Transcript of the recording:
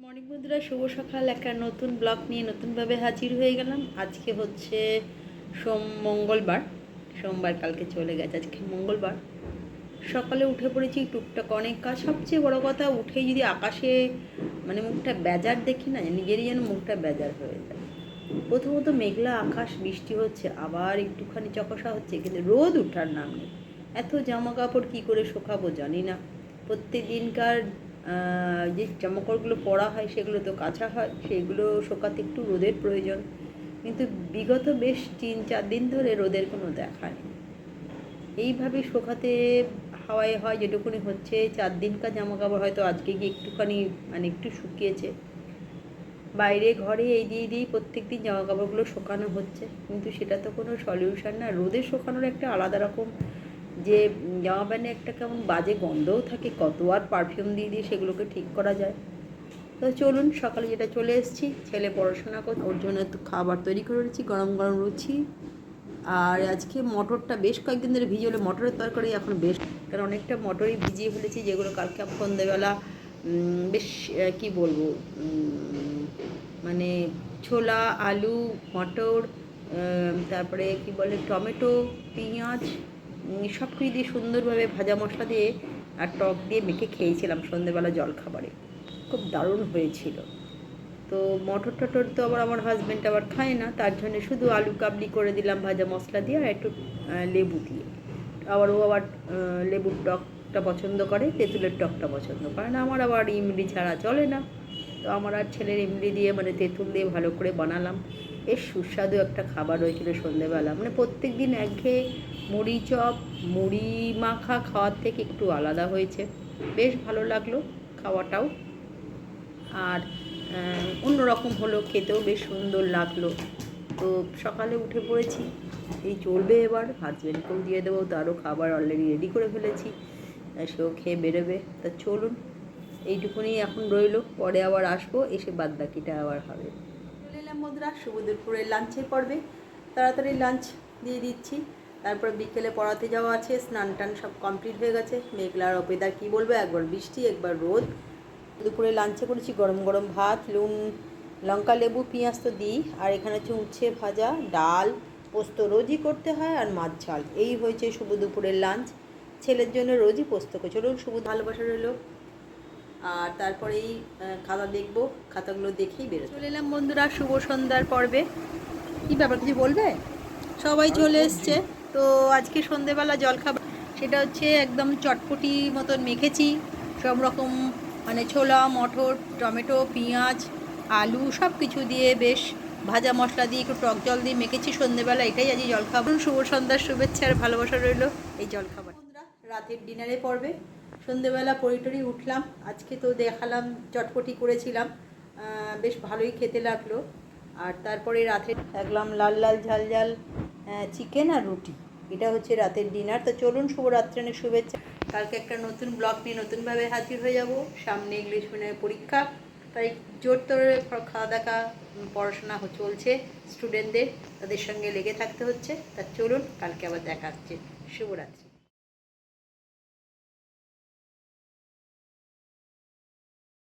Morning বন্ধুরা, শুভ সকাল। একটা নতুন ব্লগ নিয়ে নতুনভাবে হাজির হয়ে গেলাম। আজকে হচ্ছে মঙ্গলবার, সোমবার কালকে চলে গেছে, আজকে মঙ্গলবার। সকালে উঠে পড়েছি, টুকটাক অনেক কাজ। সবচেয়ে বড় কথা, উঠেই যদি আকাশে মুখটা বেজার দেখি না, নিজেরই যেন মুখটা বেজার হয়ে যায়। প্রথমত মেঘলা আকাশ, বৃষ্টি হচ্ছে, আবার একটুখানি চকসা হচ্ছে, কিন্তু রোদ ওঠার নাম নেই। এত জামা কাপড় কী করে শোকাবো জানি না। প্রত্যেক দিনকার যে জামাকাপড়গুলো পরা হয় সেগুলো তো কাচা হয়, সেগুলো শোকাতে একটু রোদের প্রয়োজন। কিন্তু বিগত বেশ 3-4 দিন ধরে রোদের কোনো দেখা নেই। এইভাবে শোকাতে হাওয়ায় হয় যেটুকুনি হচ্ছে। 4 দিনকার জামাকাপড় হয়তো আজকে গিয়ে একটুখানি একটু শুকিয়েছে। বাইরে ঘরে এই দিয়েই প্রত্যেক দিন জামা কাপড়গুলো শোকানো হচ্ছে, কিন্তু সেটা তো কোনো সলিউশন না। রোদে শোকানোর একটা আলাদা রকম যে জামা প্যান্টে একটা কেমন বাজে গন্ধও থাকে, কত আর পারফিউম দিয়ে সেগুলোকে ঠিক করা যায়। তো চলুন, সকালে যেটা চলে এসেছি, ছেলে পড়াশোনা করে, ওর জন্য একটু খাবার তৈরি করেছি, গরম গরম লুচি। আর আজকে মটরটা বেশ কয়েকদিন ধরে ভিজলে, মটরের তরকারি এখন বেশ, কারণ অনেকটা মটরই ভিজিয়ে ফেলেছি, যেগুলো কালকে সন্ধ্যেবেলা বেশ কি বলবো, ছোলা, আলু, মটর, তারপরে কি বলে টমেটো, পেঁয়াজ, সব কিছু দিয়ে সুন্দরভাবে ভাজা মশলা দিয়ে আর টক দিয়ে মেখে খেয়েছিলাম সন্ধ্যেবেলা জলখাবারে। খুব দারুণ হয়েছিল। তো মটর টটর তো আবার আমার হাজব্যান্ড আবার খায় না, তার জন্য শুধু আলু কাবলি করে দিলাম ভাজা মশলা দিয়ে আর একটু লেবু দিয়ে। আবার ও আবার লেবুর টকটা পছন্দ করে, তেঁতুলের টকটা পছন্দ করে না। আমার আবার ইমলি ছাড়া চলে না। তো আমার আর ছেলের ইমলি দিয়ে তেঁতুল দিয়ে ভালো করে বানালাম। বেশ সুস্বাদু একটা খাবার হয়েছিল সন্ধ্যেবেলা। প্রত্যেক দিন একঘেয়ে মুড়ি চপ, মুড়ি মাখা খাওয়ার থেকে একটু আলাদা হয়েছে, বেশ ভালো লাগলো খাওয়াটাও। আর অন্যরকম হলো, খেতেও বেশ সুন্দর লাগলো। তো সকালে উঠে পড়েছি, এই চলবে এবার। হাজব্যান্ডকেও দিয়ে দেবো, তারও খাবার অলরেডি রেডি করে ফেলেছি, সেও খেয়ে বেরোবে। তা চলুন, এইটুকুনি এখন রইলো, পরে আবার আসবো, এসে বাদ বাকিটা আবার হবে। চলে এলাম বন্ধুরা শুভ দুপুরের লাঞ্চের পর্বে। তাড়াতাড়ি লাঞ্চ দিয়ে দিচ্ছি, তারপর বিকেলে পড়াতে যাওয়া আছে। স্নান টান সব কমপ্লিট হয়ে গেছে। মেঘলার ওয়েদার কী বলবো, একবার বৃষ্টি একবার রোদ। দুপুরে লাঞ্চে করেছি গরম গরম ভাত, নুন লঙ্কা লেবু পেঁয়াজ তো দিই, আর এখানে হচ্ছে উচ্ছে ভাজা, ডাল, পোস্ত রোজই করতে হয়, আর মাছ ঝাল। এই হয়েছে শুভ দুপুরের লাঞ্চ। ছেলের জন্য রোজই পোস্ত করে। চলুন, শুভ ভালোবাসা রইল। আর তারপরেই খাতা দেখবো, খাতাগুলো দেখেই বেরো। চলে এলাম বন্ধুরা শুভ সন্ধ্যার পর্বে। কী ব্যাপার, কিছু বলবে? সবাই চলে এসছে। তো আজকে সন্ধেবেলা জলখাবার সেটা হচ্ছে একদম চটপটি মতন মেখেছি, সব রকম ছোলা, মটর, টমেটো, পেঁয়াজ, আলু সব কিছু দিয়ে বেশ ভাজা মশলা দিয়ে একটু টক জল দিয়ে মেখেছি সন্ধেবেলা। এটাই আজকে জলখাবার। শুভ সন্ধ্যার শুভেচ্ছা আর ভালোবাসা রইল এই জলখাবার। বন্ধুরা, রাতের ডিনারে পড়বে। সন্ধেবেলা পরিটরি উঠলাম, আজকে তো দেখালাম চটপটি করেছিলাম, বেশ ভালোই খেতে লাগলো। আর তারপরে রাতে দেখলাম লাল লাল ঝাল ঝাল চিকেন আর রুটি। এটা হচ্ছে রাতের ডিনার। তো চলুন, শুভরাত্রির শুভেচ্ছা। কালকে একটা নতুন ব্লগ নিয়ে নতুনভাবে হাজির হয়ে যাব। সামনে ইংলিশ মিডিয়ামের পরীক্ষা, তাই জোর তোরে খাওয়া দেখা পড়াশোনা চলছে স্টুডেন্টদের, তাদের সঙ্গে লেগে থাকতে হচ্ছে। তা চলুন, কালকে আবার দেখা হচ্ছে। শুভরাত্রি।